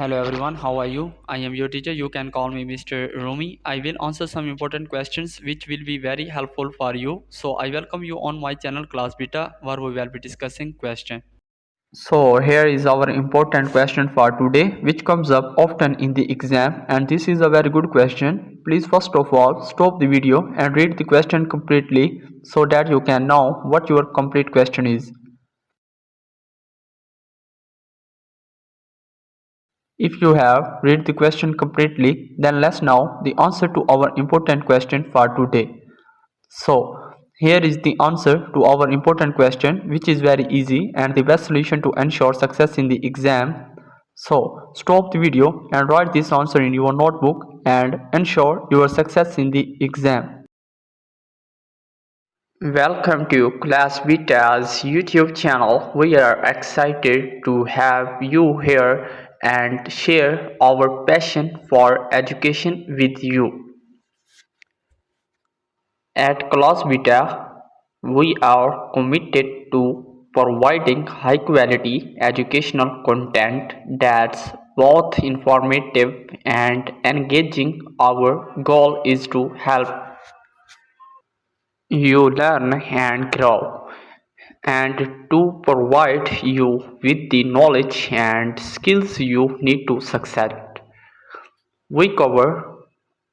Hello everyone, how are you? I am your teacher. You can call me Mr. Rumi. I will answer some important questions which will be very helpful for you. So I welcome you on my channel Class Beta where we will be discussing question. So here is our important question for today which comes up often in the exam, and this is a very good question. Please first of all stop the video and read the question completely so that you can know what your complete question is. If you have read the question completely, then let's know the answer to our important question for today. So, here is the answer to our important question, which is very easy and the best solution to ensure success in the exam. So, stop the video and write this answer in your notebook and ensure your success in the exam. Welcome to Class Beta's YouTube channel. We are excited to have you here and share our passion for education with you. At Class Beta, we are committed to providing high quality educational content that's both informative and engaging. Our goal is to help you learn and grow, and to provide you with the knowledge and skills you need to succeed. We cover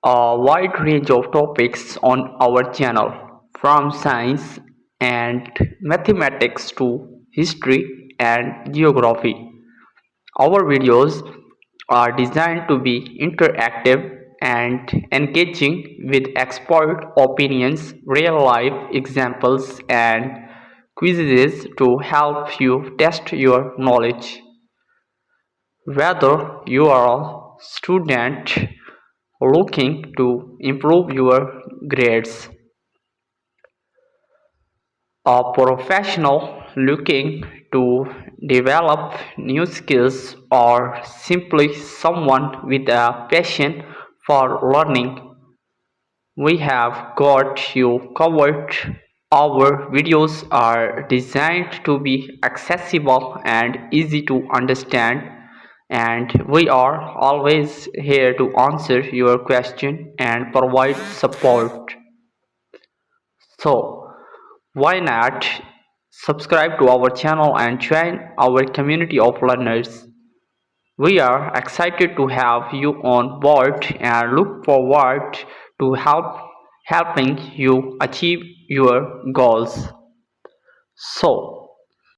a wide range of topics on our channel, from science and mathematics to history and geography. Our videos are designed to be interactive and engaging with expert opinions, real life examples, and quizzes to help you test your knowledge. Whether you are a student looking to improve your grades, a professional looking to develop new skills, or simply someone with a passion for learning, we have got you covered. Our videos are designed to be accessible and easy to understand, and we are always here to answer your question and provide support. So, why not subscribe to our channel and join our community of learners? We are excited to have you on board and look forward to helping you achieve your goals. So,